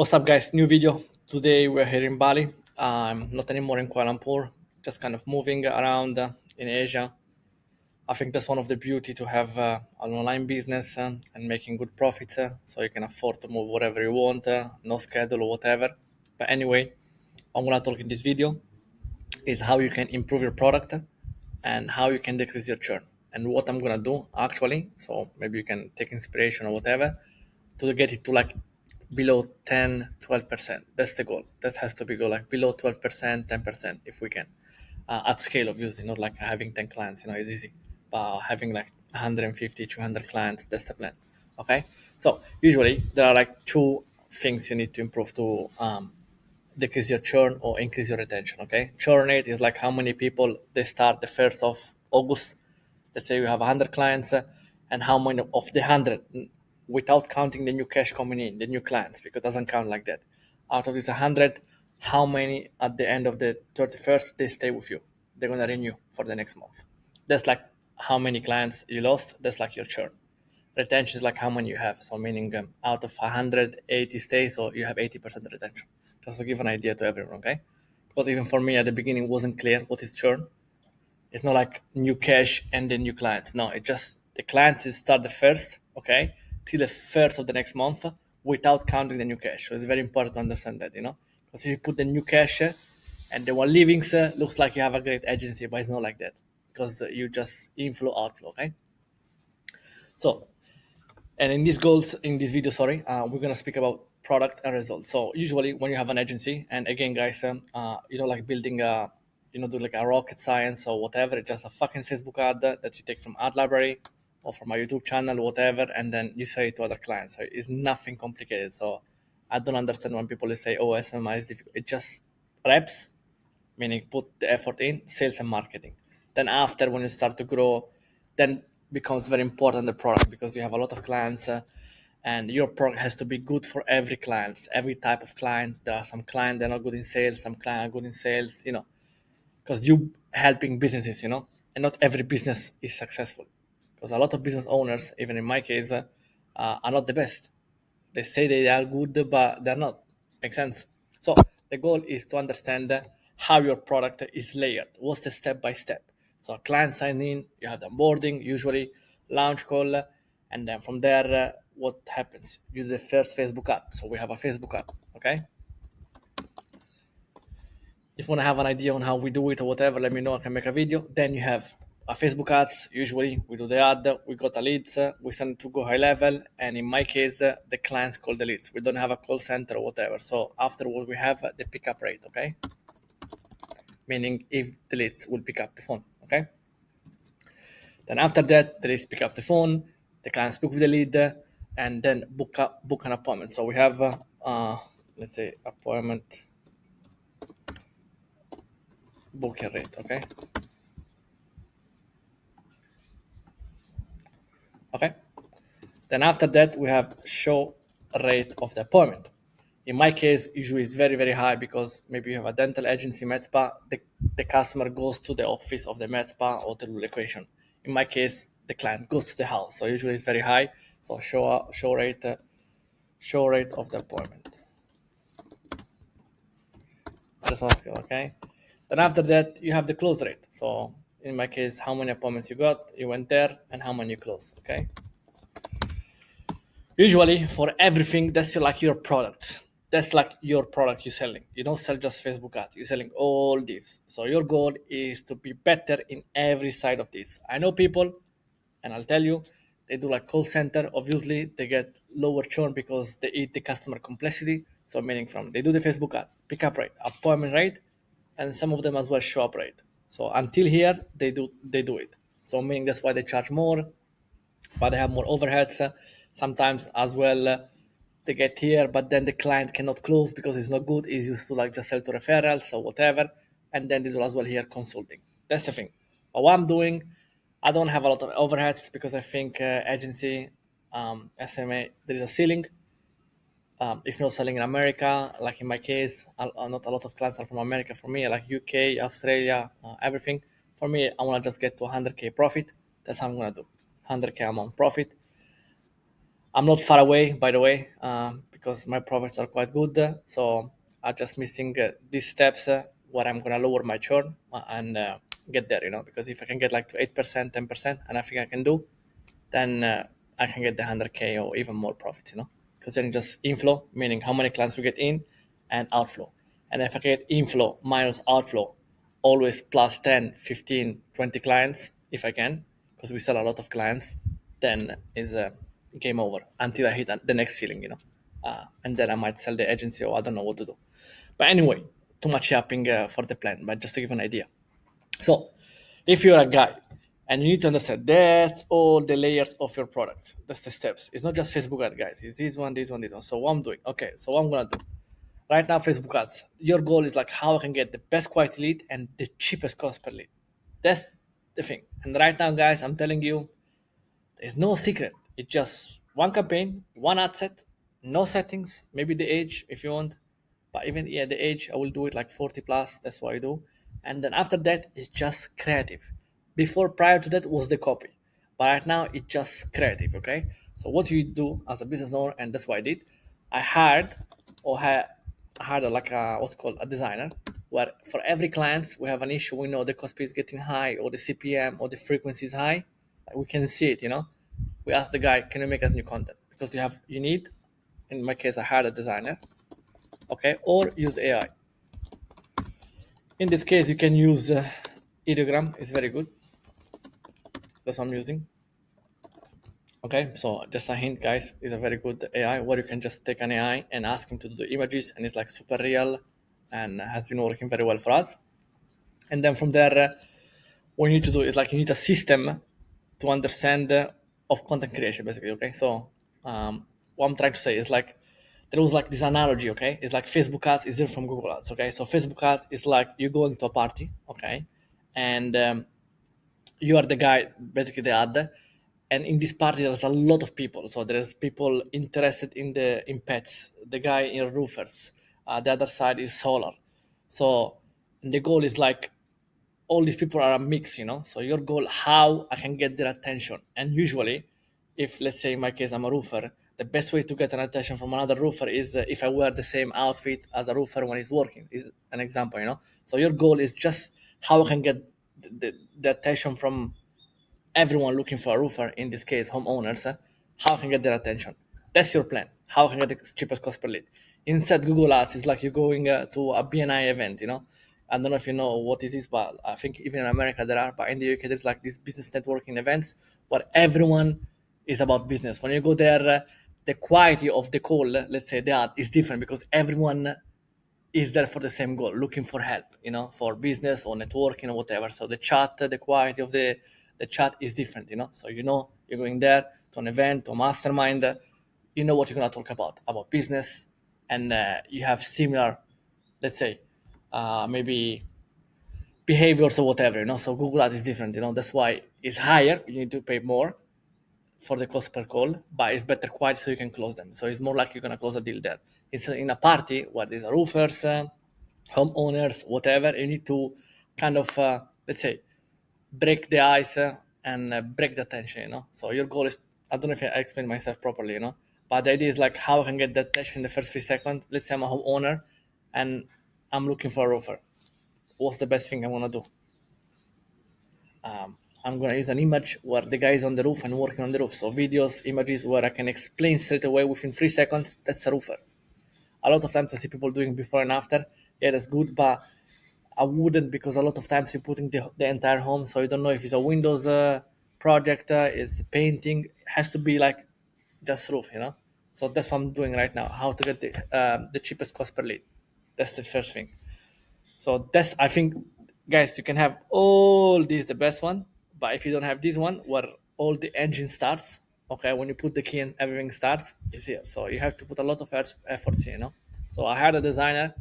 What's up, guys? New video. Today we're here in Bali. Not anymore in Kuala Lumpur. Just kind of moving around in Asia. I think that's one of the beauty to have an online business and making good profits, so you can afford to move wherever you want, no schedule or whatever. But anyway, I'm gonna talk in this video is how you can improve your product and how you can decrease your churn and what I'm gonna do actually. So maybe you can take inspiration or whatever to get it to like below 10-12%. That's the goal. That has to be go like below 12%, 10% if we can. At scale, obviously, not like having 10 clients, it's easy, but having like 150, 200 clients, that's the plan. Okay. So usually there are like two things you need to improve to decrease your churn or increase your retention. Okay, churn rate is like how many people they start the 1st of August. Let's say you have 100 clients, and how many of the 100, without counting the new cash coming in, the new clients, because it doesn't count like that. Out of these 100, how many at the end of the 31st they stay with you? They're gonna renew for the next month. That's like how many clients you lost. That's like your churn. Retention is like how many you have. So meaning out of 180 stays, so you have 80% retention. Just to give an idea to everyone, okay? Because even for me at the beginning, it wasn't clear what is churn. It's not like new cash and then new clients. No, it just the clients is start the first, okay, till the first of the next month without counting the new cash. So it's very important to understand that. Because if you put the new cash and the one leavings, looks like you have a great agency, but it's not like that because you just inflow outflow, okay? So and in these goals, in this video, sorry, we're gonna speak about product and results. So usually when you have an agency, and again, guys, like building do like a rocket science or whatever. It's just a fucking Facebook ad that you take from ad library or from a YouTube channel, whatever, and then you say it to other clients. So it's nothing complicated. So I don't understand when people say, "Oh, SMI is difficult." It just reps, meaning put the effort in sales and marketing. Then after, when you start to grow, then becomes very important the product, because you have a lot of clients, and your product has to be good for every client, every type of client. There are some clients that are not good in sales, some clients are good in sales, because you helping businesses, and not every business is successful, because a lot of business owners, even in my case, are not the best. They say they are good, but they're not. Makes sense. So the goal is to understand how your product is layered. What's the step by step? So a client sign in, you have the onboarding, usually launch call, and then from there, what happens? You do the first Facebook ad. So we have a Facebook ad. Okay. If you want to have an idea on how we do it or whatever, let me know. I can make a video. Then you have a Facebook ads. Usually we do the ad, we got the leads, we send it to go high level. And in my case, the clients call the leads. We don't have a call center or whatever. So afterward, we have the pickup rate, okay? Meaning if the leads will pick up the phone, okay? Then after that, the leads pick up the phone, the client speak with the lead, and then book an appointment. So we have, let's say, appointment booking rate, okay? Okay. Then after that, we have show rate of the appointment. In my case, usually it's very, very high, because maybe you have a dental agency, med spa, the customer goes to the office of the med spa or the location. In my case, the client goes to the house. So usually it's very high. So show rate of the appointment. Just ask you, okay? Then after that, you have the close rate. So in my case, how many appointments you got, you went there, and how many you closed, okay? Usually for everything, that's like your product. That's like your product you're selling. You don't sell just Facebook ads, you're selling all this. So your goal is to be better in every side of this. I know people, and I'll tell you, they do like call center. Obviously they get lower churn because they eat the customer complexity. So meaning from they do the Facebook ad, pickup rate, appointment rate, and some of them as well show up rate. So until here they do it. So meaning that's why they charge more, but they have more overheads sometimes as well. They get here, but then the client cannot close because it's not good. It's used to like just sell to referrals or whatever, and then they do as well here consulting. That's the thing. But what I'm doing, I don't have a lot of overheads, because I think agency, SMA, there is a ceiling. If you're not selling in America, like in my case, not a lot of clients are from America. For me, like UK, Australia, everything. For me, I want to just get to 100K profit. That's how I'm gonna do. 100K amount profit. I'm not far away, by the way, because my profits are quite good. So I'm just missing these steps where I'm gonna lower my churn and get there. Because if I can get like to 8%, 10%, and I think I can do, then I can get the 100K or even more profits. Because then just inflow, meaning how many clients we get in, and outflow. And if I get inflow minus outflow, always plus 10, 15, 20 clients if I can, because we sell a lot of clients, then is game over until I hit the next ceiling. And then I might sell the agency or I don't know what to do. But anyway, too much yapping for the plan, but just to give an idea. So, if you're a guy and you need to understand that's all the layers of your product, that's the steps. It's not just Facebook ads, guys. It's this one, this one, this one. So, what I'm doing, okay, so what I'm gonna do right now, Facebook ads. Your goal is like how I can get the best quality lead and the cheapest cost per lead. That's the thing. And right now, guys, I'm telling you, there's no secret. It's just one campaign, one ad set, no settings, maybe the age if you want. But even yeah, the age I will do it like 40 plus. That's what I do. And then after that it's just creative. Before prior to that was the copy. But right now it's just creative, okay? So what you do as a business owner, and that's what I did, I hired or had I had like a what's called a designer where for every clients we have an issue, we know the cost per is getting high or the CPM or the frequency is high, we can see it. We ask the guy, can you make us new content? Because you need, in my case, I hired a designer, okay, or use AI. In this case, you can use ideogram. It's very good. That's what I'm using. Okay, so just a hint, guys, is a very good AI where you can just take an AI and ask him to do the images, and it's like super real, and has been working very well for us. And then from there, what you need to do is like you need a system to understand of content creation, basically. Okay, so what I'm trying to say is like there was like this analogy. Okay, it's like Facebook ads is different from Google ads. Okay, so Facebook ads is like you going to a party. Okay, and you are the guy, basically the ad, and in this party there's a lot of people. So there's people interested in pets, the guy in roofers, the other side is solar. So the goal is like all these people are a mix. So your goal, how I can get their attention. And usually, if let's say in my case I'm a roofer, the best way to get an attention from another roofer is if I wear the same outfit as a roofer when he's working. Is an example. So your goal is just how I can get the attention from everyone looking for a roofer, in this case homeowners, how can get their attention. That's your plan. How can get the cheapest cost per lead. Instead, Google ads is like you're going to a BNI event. I don't know if you know what it is, but I think even in America there are, but in the UK there's like these business networking events where everyone is about business. When you go there, the quality of the call, let's say the ad, is different because everyone is there for the same goal, looking for help, for business or networking or whatever. So the chat, the quality of the chat is different. So you're going there to an event, to a mastermind, you know what you're gonna talk about business, and you have similar, let's say, maybe behaviors or whatever. So Google Ads is different. That's why it's higher. You need to pay more for the cost per call, but it's better quality so you can close them. So it's more like you're gonna close a deal there. It's in a party where there's roofers, homeowners, whatever. You need to kind of let's say break the ice and break the tension. So your goal is, I don't know if I explained myself properly. But the idea is like how I can get that tension in the first 3 seconds. Let's say I'm a homeowner and I'm looking for a roofer. What's the best thing I'm gonna do? I'm gonna use an image where the guy is on the roof and working on the roof. So videos, images where I can explain straight away within 3 seconds. That's a roofer. A lot of times I see people doing before and after. Yeah, that's good, but I wouldn't, because a lot of times you're putting the entire home, so you don't know if it's a Windows project, it's painting. It has to be like just roof. So that's what I'm doing right now. How to get the cheapest cost per lead. That's the first thing. So that's, I think, guys, you can have all these the best one, but if you don't have this one where all the engine starts, okay, when you put the key and everything starts, is here. So you have to put a lot of efforts here. So I had a designer,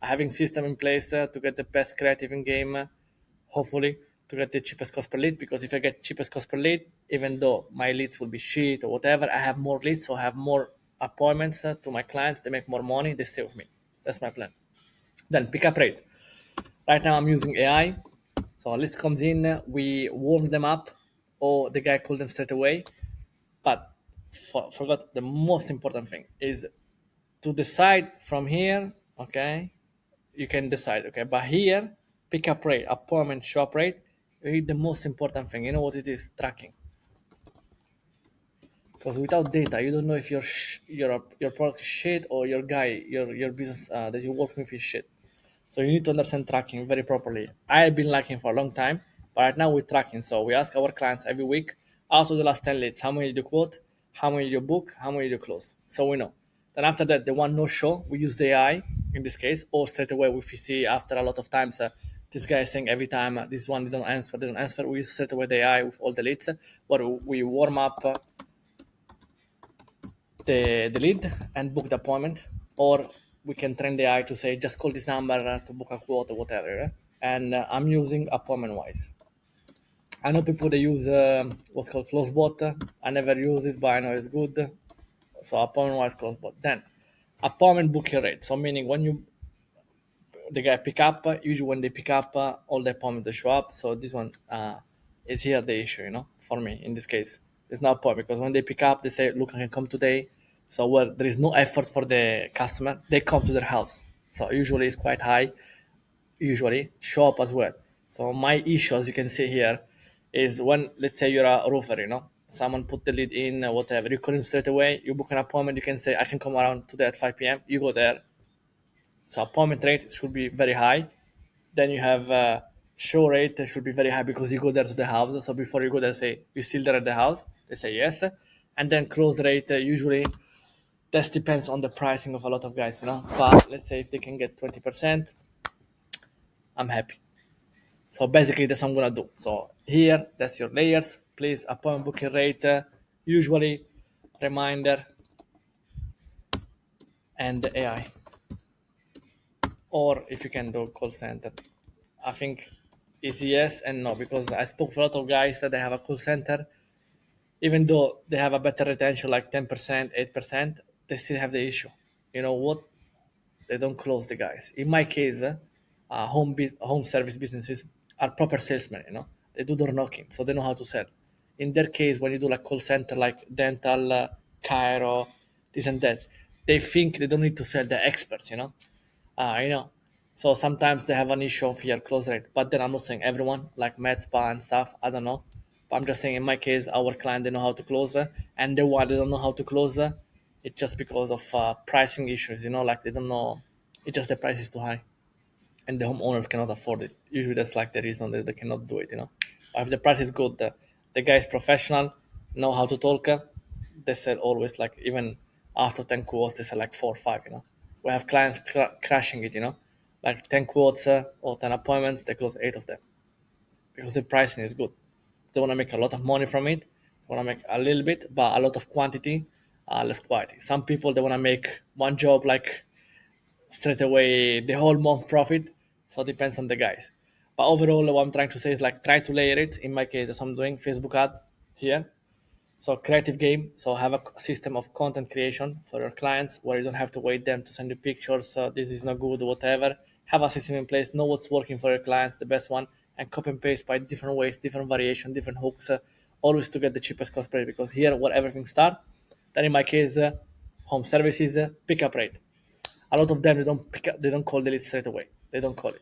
having system in place to get the best creative in game, hopefully to get the cheapest cost per lead. Because if I get cheapest cost per lead, even though my leads will be shit or whatever, I have more leads, so I have more appointments to my clients. They make more money, they stay with me. That's my plan. Then pick up rate. Right now I'm using AI. So a list comes in, we warm them up, or the guy called them straight away. But forgot the most important thing is To decide from here, okay, you can decide, okay, but here, pick up rate, appointment, shop rate, is the most important thing. You know what it is? Tracking. Because without data, you don't know if your product is shit or your guy, your business that you're working with is shit. So you need to understand tracking very properly. I have been lacking for a long time, but right now we're tracking. So we ask our clients every week, out of the last 10 leads, how many did you quote, how many did you book, how many did you close. So we know. Then after that, the one no show, we use the AI in this case, or straight away if we see after a lot of times this guy is saying every time this one didn't answer, we use straight away the AI with all the leads, where we warm up the lead and book the appointment, or we can train the AI to say just call this number to book a quote or whatever. And I'm using appointment wise. I know people they use what's called closebot. I never use it, but I know it's good. So appointment wise closebot. Then appointment booking rate. So meaning when you the guy pick up, usually when they pick up, all the appointments they show up. So this one is here the issue, for me in this case. It's not a point because when they pick up, they say, look, I can come today. So where there is no effort for the customer, they come to their house. So usually it's quite high, usually show up as well. So my issue, as you can see here, is when, let's say you're a roofer, someone put the lead in, whatever, you call him straight away, you book an appointment, you can say, I can come around today at 5 p.m. You go there, so appointment rate should be very high. Then you have show rate that should be very high because you go there to the house. So before you go there, say you still there at the house. They say yes, and then close rate usually that depends on the pricing of a lot of guys. But let's say if they can get 20%, I'm happy. So basically that's what I'm gonna do. So here, that's your layers. Please appointment booking rate, usually reminder and AI, or if you can do call center. I think is yes and no because I spoke to a lot of guys that they have a call center, even though they have a better retention like 10%, 8%, they still have the issue. You know what? They don't close the guys. In my case, home service businesses are proper salesmen. They do door knocking, so they know how to sell. In their case, when you do like call center, like dental, Cairo, this and that, they think they don't need to sell. They're experts. I know. So sometimes they have an issue of here close rate, but then I'm not saying everyone like med spa and stuff. I don't know, but I'm just saying in my case, our client they know how to close, and the one they don't know how to close, it's just because of pricing issues. Like they don't know. It's just the price is too high, and the homeowners cannot afford it. Usually that's like the reason that they cannot do it. But if the price is good, the guy is professional, know how to talk. They sell always like even after 10 quotes, they sell like 4 or 5. We have clients crashing it. Like 10 quotes or 10 appointments, they close 8 of them because the pricing is good. They want to make a lot of money from it. They want to make a little bit, but a lot of quantity, less quality. Some people they want to make one job like straight away the whole month profit. So it depends on the guys. But overall, what I'm trying to say is like try to layer it. In my case, as I'm doing Facebook ad here. So creative game. So have a system of content creation for your clients where you don't have to wait them to send you pictures. This is not good, whatever. Have a system in place. Know what's working for your clients, the best one, and copy and paste by different ways, different variation, different hooks. Always to get the cheapest cost per lead because here where everything starts. Then in my case, home services pickup rate. A lot of them they don't pick up, they don't call the lead straight away. They don't call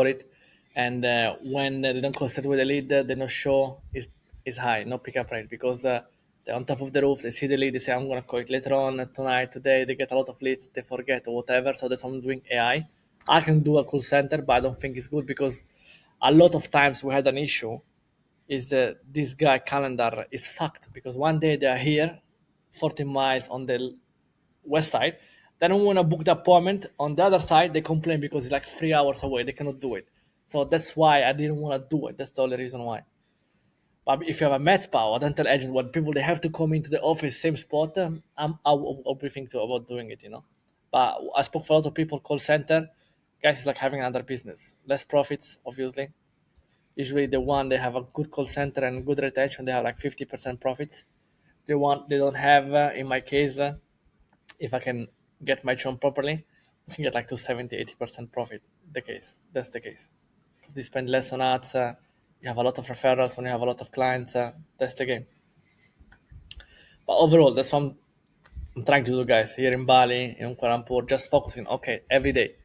it, and when they don't call straight away the lead, the no show is high, no pickup rate because they're on top of the roof. They see the lead, they say I'm gonna call it later on tonight, today. They get a lot of leads, they forget or whatever. So that's why I'm doing AI. I can do a call center, but I don't think it's good because a lot of times we had an issue is this guy calendar is fucked because one day they are here 40 miles on the west side. Then when I book the appointment on the other side, they complain because it's like 3 hours away. They cannot do it. So that's why I didn't want to do it. That's the only reason why. But if you have a med spa or dental agent, what people they have to come into the office same spot, I'll be thinking about doing it. But I spoke for a lot of people call center. Guys, it's like having another business. Less profits, obviously. Usually the one they have a good call center and good retention, they have like 50% profits. The one they don't have, in my case, if I can get my churn properly, we can get like to 70, 80% profit. That's the case. Because you spend less on ads, you have a lot of referrals when you have a lot of clients. That's the game. But overall, that's what I'm I'm trying to do, guys, here in Bali, in Kuala Lumpur, just focusing, okay, every day,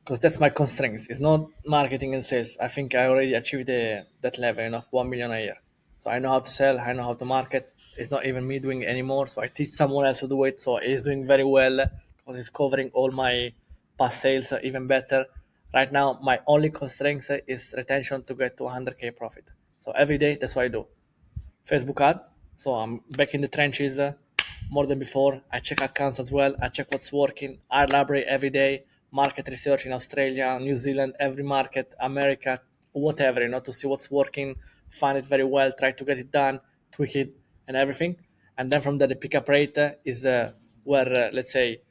because that's my constraints. It's not marketing and sales. I think I already achieved that level, of 1 million a year. So I know how to sell, I know how to market. It's not even me doing it anymore. So I teach someone else to do it. So he's doing very well because he's covering all my past sales even better. Right now, my only constraint is retention to get to 100K profit. So every day, that's what I do. Facebook ad. So I'm back in the trenches more than before. I check accounts as well. I check what's working. I elaborate every day. Market research in Australia, New Zealand, every market, America, whatever, to see what's working, find it very well, try to get it done, tweak it, and everything. And then from there, the pickup rate is where, let's say,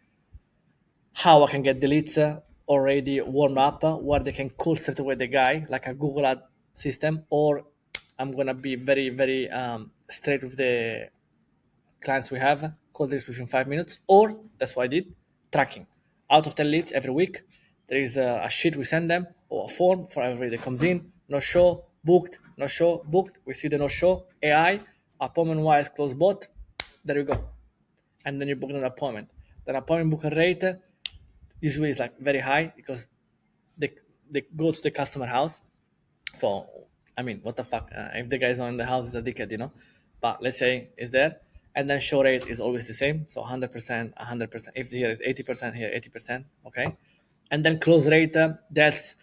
how I can get the leads already warmed up, where they can call straight away the guy, like a Google ad system, or I'm gonna be very, very straight with the clients we have, call this within 5 minutes, or that's what I did, tracking. Out of 10 leads every week, there is a sheet we send them or a form for everybody that comes in. No show, booked, no show, booked. We see the no show, AI, appointment wise, close bot. There you go. And then you book an appointment. Then appointment booking rate usually is like very high because they they go to the customer house. So I mean, what the fuck? If the guy's not in the house, is a dickhead, But let's say it's there, and then show rate is always the same. So 100%, 100%. If here is 80%, here 80%. Okay, and then close rate. That's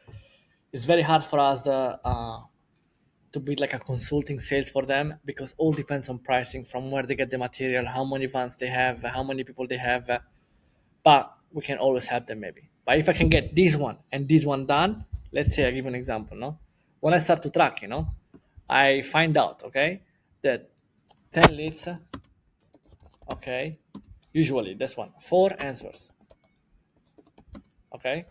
it's very hard for us to be like a consulting sales for them because all depends on pricing, from where they get the material, how many vans they have, how many people they have. But we can always help them maybe. But if I can get this one and this one done, let's say I give an example, no? When I start to track, I find out, okay, that 10 leads, okay, usually this one, 4 answers, okay?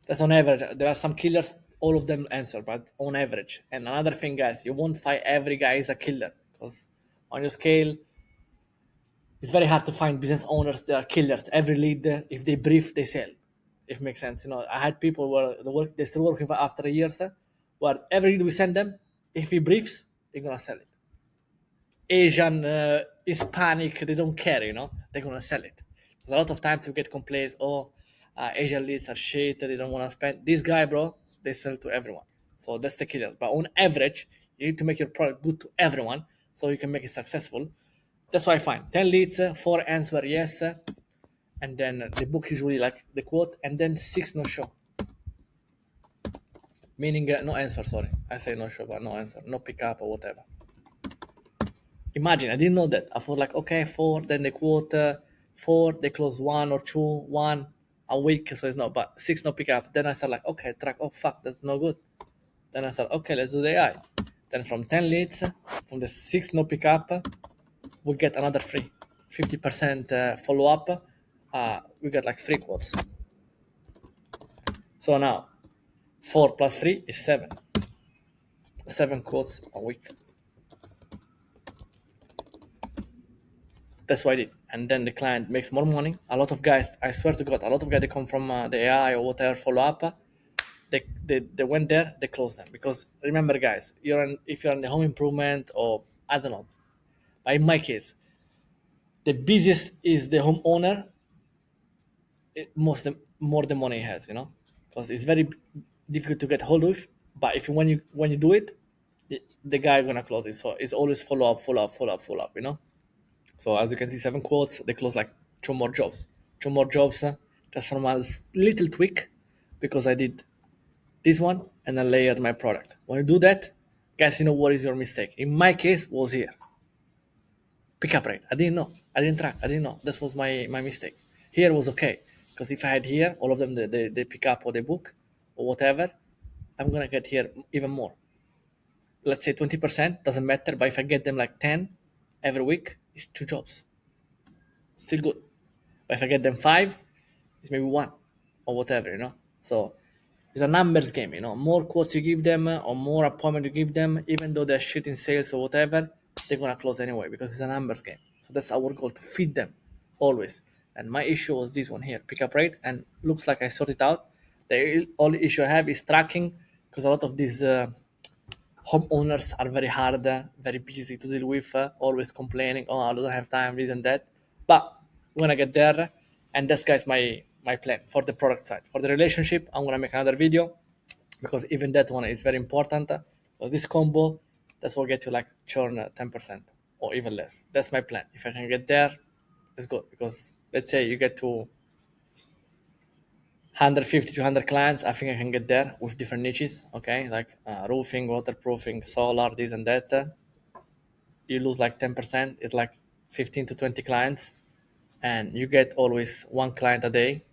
That's on average. There are some killers, all of them answer, but on average. And another thing, guys, you won't find every guy is a killer because on your scale, it's very hard to find business owners that are killers. Every lead, if they brief, they sell. If it makes sense, I had people where they still working for after a year, sir, where every lead we send them, if he briefs, they're gonna sell it. Asian, Hispanic, they don't care, they're gonna sell it. There's a lot of times we get complaints, oh, Asian leads are shit, they don't wanna spend. This guy, bro, they sell to everyone. So that's the killer. But on average, you need to make your product good to everyone so you can make it successful. That's what I find. 10 leads, 4 answer yes, and then the book usually like the quote, and then 6 no show. Meaning no answer, sorry. I say no show, but no answer, no pickup or whatever. Imagine, I didn't know that. I thought like, okay, 4, then the quote, 4, they close 1 or 2, 1 a week, so it's not, but 6 no pickup. Then I start like, okay, track, oh fuck, that's no good. Then I start, okay, let's do the AI. Then from 10 leads, from the 6 no pickup, we get another free 50% follow up. We get like 3 quotes. So now 4 plus 3 is 7. 7 quotes a week. That's what I did. And then the client makes more money. A lot of guys, I swear to God, a lot of guys they come from the AI or whatever follow up. They went there, they closed them. Because remember, guys, if you're in the home improvement or I don't know, but in my case, the busiest is the homeowner. More the money he has, because it's very difficult to get hold of. But if when you do it, the guy gonna close it. So it's always follow up, follow up, follow up, follow up. So as you can see, 7 quotes, they close like 2 more jobs, 2 more jobs, just from a little tweak, because I did this one and I layered my product. When you do that, guys, you know what is your mistake? In my case, was here pickup rate. I didn't know. I didn't track. I didn't know. This was my mistake. Here was okay because if I had here all of them they pick up or they book or whatever, I'm gonna get here even more. Let's say 20% doesn't matter, but if I get them like 10 every week, it's 2 jobs. Still good. But if I get them 5, it's maybe 1 or whatever. So it's a numbers game. More quotes you give them or more appointment you give them, even though they're shit in sales or whatever, they're gonna close anyway because it's a numbers game. So that's our goal, to feed them always. And my issue was this one here, pickup rate, and looks like I sorted out. The only issue I have is tracking, because a lot of these Homeowners are very hard, very busy to deal with, always complaining, oh, I don't have time, this and that. But when I get there, and that's guys my plan for the product side. For the relationship, I'm gonna make another video because even that one is very important. So this combo, that's what get you like churn 10% or even less. That's my plan. If I can get there, it's good because let's say you get to 150 to 100 clients. I think I can get there with different niches. Okay, like roofing, waterproofing, solar, this and that. You lose like 10%. It's like 15 to 20 clients, and you get always one client a day.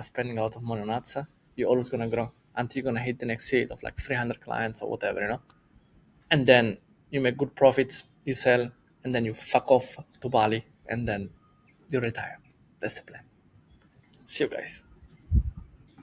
Spending a lot of money on ads, you're always gonna grow until you're gonna hit the next seat of like 300 clients or whatever, and then you make good profits, you sell, and then you fuck off to Bali, and then you retire. That's the plan. See you guys.